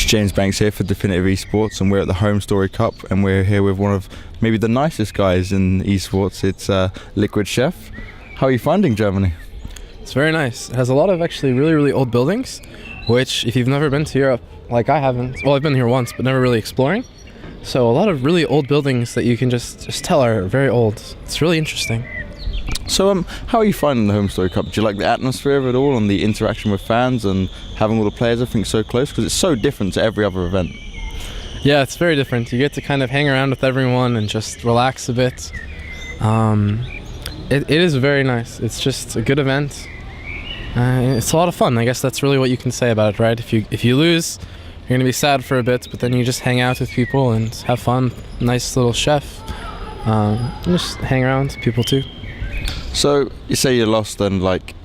It's James Banks here for Definitive Esports, and we're at the Homestore Cup, and we're here with one of maybe the nicest guys in esports. It's Liquid Sheth. How are you finding Germany? It's very nice. It has a lot of actually really old buildings, which if you've never been to Europe, like I haven't, well, I've been here once, but never really exploring. So a lot of really old buildings that you can just tell are very old. It's really interesting. So how are you finding the Homestore Cup? Do you like the atmosphere of it all and the interaction with fans and having all the players, I think, so close? Because it's so different to every other event. Yeah, it's very different. You get to kind of hang around with everyone and just relax a bit. It is very nice. It's just a good event. It's a lot of fun. I guess that's really what you can say about it, right? If you lose, you're going to be sad for a bit, but then you just hang out with people and have fun. Nice little chef. And just hang around with people too. So you say you lost, and like,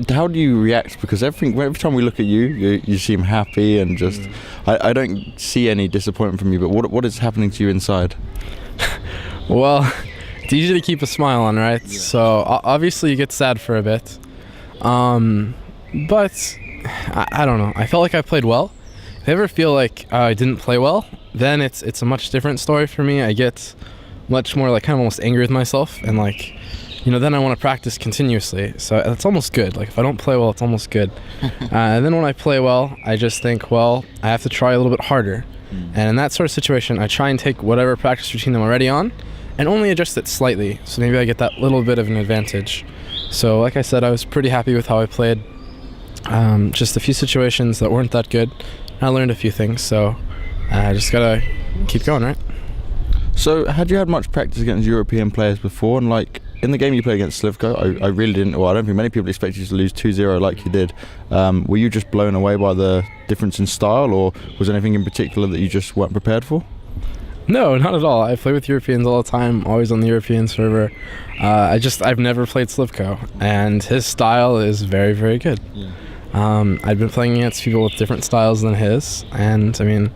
how do you react? Because every time we look at you seem happy and just. I don't see any disappointment from you. But what is happening to you inside? Well, it's easy to keep a smile on, right? Yeah. So obviously you get sad for a bit, but I don't know. I felt like I played well. If I ever feel like I didn't play well, then it's a much different story for me. I get much more like kind of almost angry with myself, and like. Then I want to practice continuously. So that's almost good. Like if I don't play well, it's almost good. And then when I play well, I just think, well, I have to try a little bit harder. And in that sort of situation, I try and take whatever practice routine I'm already on and only adjust it slightly. So maybe I get that little bit of an advantage. So like I said, I was pretty happy with how I played. Just a few situations that weren't that good. I learned a few things. So I just got to keep going, right? So had you had much practice against European players before? And like, in the game you played against Slivko, I really didn't, well, I don't think many people expected you to lose 2-0 like you did. Were you just blown away by the difference in style, or was there anything in particular that you just weren't prepared for? No, not at all. I play with Europeans all the time, always on the European server. I've never played Slivko, and his style is very good. Yeah. I've been playing against people with different styles than his, and I mean,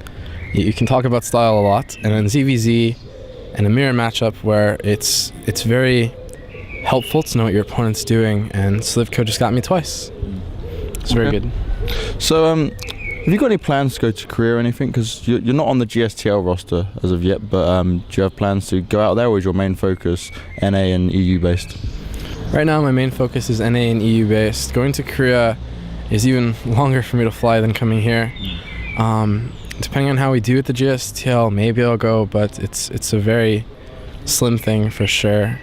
you can talk about style a lot, and in ZVZ and a mirror matchup where it's very helpful to know what your opponent's doing, and Slivko just got me twice. It's very good. So have you got any plans to go to Korea or anything? Because you're not on the GSTL roster as of yet, but do you have plans to go out there, or is your main focus NA and EU based? Right now my main focus is NA and EU based. Going to Korea is even longer for me to fly than coming here. Depending on how we do at the GSTL, maybe I'll go, but it's a very slim thing for sure.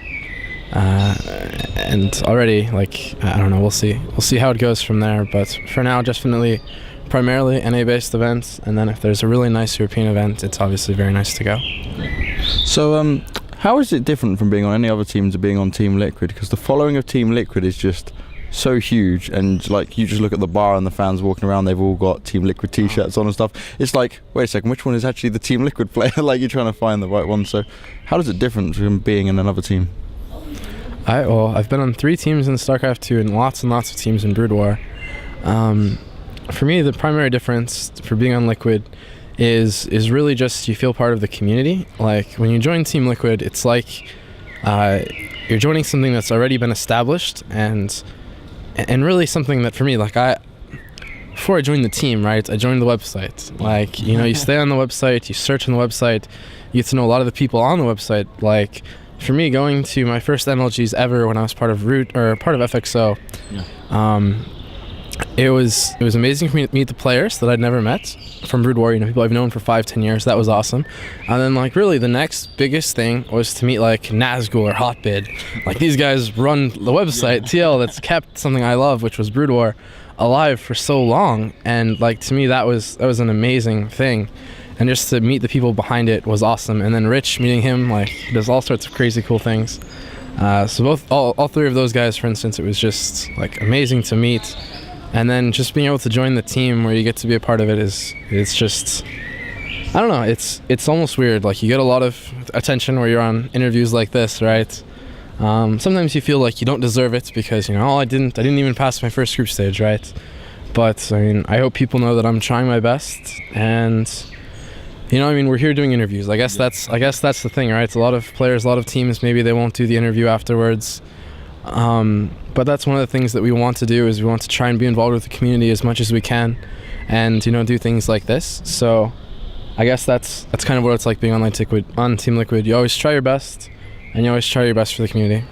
And already, like, I don't know, we'll see how it goes from there, but for now, definitely primarily NA-based events, and then if there's a really nice European event, it's obviously very nice to go. So how is it different from being on any other team to being on Team Liquid? Because the following of Team Liquid is just so huge, and like you just look at the bar and the fans walking around, they've all got Team Liquid t-shirts on and stuff. It's like, wait a second, which one is actually the Team Liquid player? Like, you're trying to find the right one. So how does it differ from being in another team? I've been on 3 teams in StarCraft 2 and lots of teams in Brood War. For me, the primary difference for being on Liquid is really just you feel part of the community. Like when you join Team Liquid, it's like you're joining something that's already been established, and really something that for me, like before I joined the team, right, I joined the website. Like, you stay on the website, you search on the website, you get to know a lot of the people on the website. Like for me, going to my first MLGs ever when I was part of part of FXO, it was amazing for me to meet the players that I'd never met from Brood War, people I've known for 5-10 years. That was awesome. And then like really the next biggest thing was to meet like Nazgul or Hotbid. Like these guys run the website TL that's kept something I love, which was Brood War, alive for so long. And like to me that was an amazing thing. And just to meet the people behind it was awesome. And then Rich, meeting him, like he does all sorts of crazy cool things. So all 3 of those guys, for instance, it was just like amazing to meet. And then just being able to join the team where you get to be a part of it it's just, I don't know, it's almost weird. Like you get a lot of attention where you're on interviews like this, right? Sometimes you feel like you don't deserve it because, I didn't even pass my first group stage, right? But I mean, I hope people know that I'm trying my best, and we're here doing interviews. I guess that's the thing, right? A lot of players, a lot of teams, maybe they won't do the interview afterwards. But that's one of the things that we want to do, is we want to try and be involved with the community as much as we can. and do things like this. So I guess that's kind of what it's like being on Team Liquid. You always try your best, and you always try your best for the community.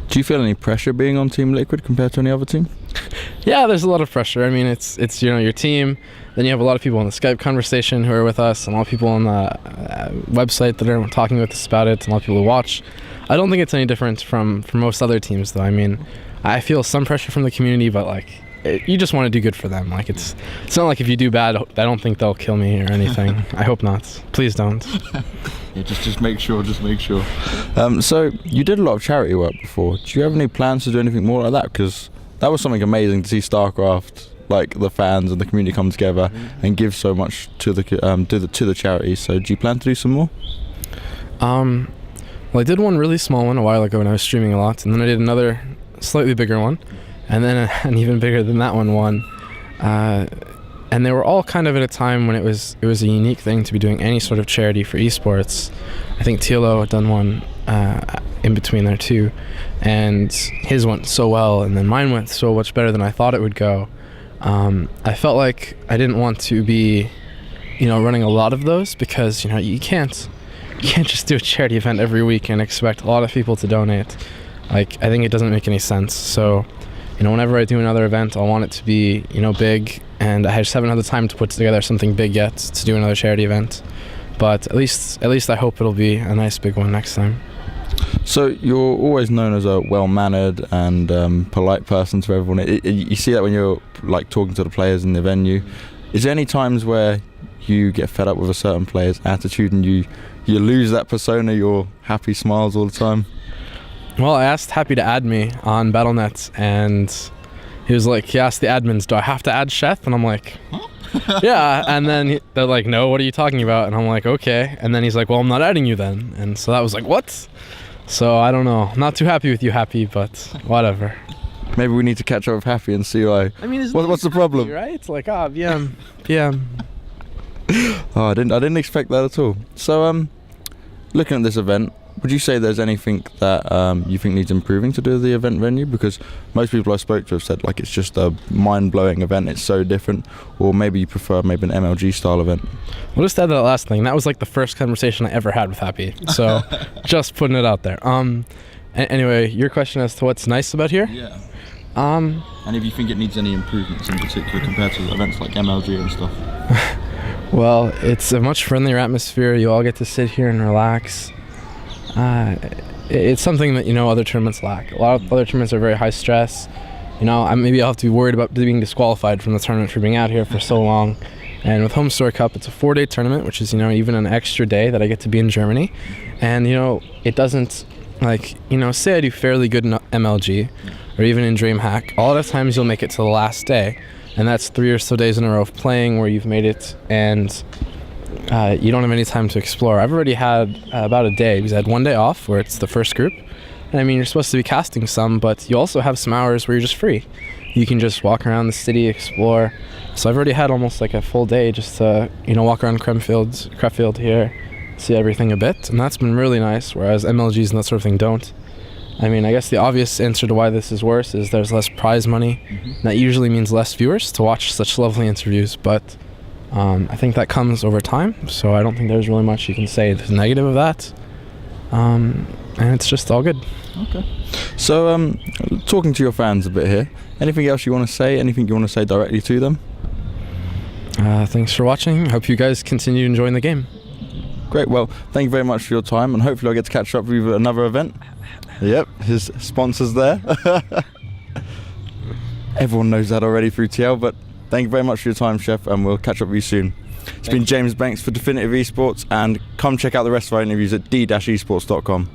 Do you feel any pressure being on Team Liquid compared to any other team? Yeah, there's a lot of pressure. I mean, it's your team. Then you have a lot of people in the Skype conversation who are with us, and a lot of people on the website that are talking with us about it, and a lot of people who watch. I don't think it's any different from most other teams, though. I mean, I feel some pressure from the community, but you just want to do good for them. It's not like if you do bad, I don't think they'll kill me or anything. I hope not. Please don't. Yeah, just make sure. So you did a lot of charity work before. Do you have any plans to do anything more like that? Because that was something amazing to see StarCraft, the fans and the community come together and give so much to the charity. So do you plan to do some more? Well, I did one really small one a while ago when I was streaming a lot, and then I did another slightly bigger one, and then an even bigger than that one. And they were all kind of at a time when it was a unique thing to be doing any sort of charity for esports. I think Tilo had done one in between there too, and his went so well, and then mine went so much better than I thought it would go. I felt like I didn't want to be, running a lot of those, because you can't just do a charity event every week and expect a lot of people to donate. I think it doesn't make any sense. So, whenever I do another event, I want it to be, big, and I just haven't had the time to put together something big yet to do another charity event. But at least I hope it'll be a nice big one next time. So you're always known as a well-mannered and polite person to everyone. You see that when you're talking to the players in the venue. Is there any times where you get fed up with a certain player's attitude and you lose that persona, your happy smiles all the time? Well, I asked Happy to add me on Battle.net, and he asked the admins, do I have to add Sheth? And I'm like, huh? Yeah. And then they're like, no, what are you talking about? And I'm like, okay. And then he's like, well, I'm not adding you then. And so that was like, what? So I don't know. Not too happy with you, Happy, but whatever. Maybe we need to catch up with Happy and see why. I mean, what's the problem? Happy, right? PM. Oh, I didn't expect that at all. So, looking at this event, would you say there's anything that you think needs improving to do the event venue? Because most people I spoke to have said it's just a mind-blowing event. It's so different. Or maybe you prefer an MLG style event. We'll just add that last thing. That was the first conversation I ever had with Happy. So just putting it out there. Anyway, your question as to what's nice about here? Yeah. And if you think it needs any improvements in particular compared to events like MLG and stuff. Well, it's a much friendlier atmosphere. You all get to sit here and relax. It's something that other tournaments lack. A lot of other tournaments are very high stress. Maybe I'll have to be worried about being disqualified from the tournament for being out here for so long. And with Homestore Cup, it's a 4-day tournament, which is even an extra day that I get to be in Germany. And it doesn't say I do fairly good in MLG or even in DreamHack. A lot of times you'll make it to the last day, and that's 3 or so days in a row of playing where you've made it, and you don't have any time to explore. I've already had about a day, because I had one day off where it's the first group. And I mean, you're supposed to be casting some, but you also have some hours where you're just free. You can just walk around the city, explore. So I've already had almost a full day just to, walk around Crefeld here, see everything a bit. And that's been really nice, whereas MLGs and that sort of thing don't. I mean, I guess the obvious answer to why this is worse is there's less prize money. Mm-hmm. That usually means less viewers to watch such lovely interviews, but I think that comes over time, so I don't think there's really much you can say that's negative of that. And it's just all good. Okay. So, talking to your fans a bit here, anything else you want to say? Anything you want to say directly to them? Thanks for watching. Hope you guys continue enjoying the game. Great. Well, thank you very much for your time, and hopefully I'll get to catch up with you at another event. Yep, his sponsors there. Everyone knows that already through TL, but thank you very much for your time, Sheth, and we'll catch up with you soon. It's been James Banks for Definitive Esports, and come check out the rest of our interviews at d-esports.com.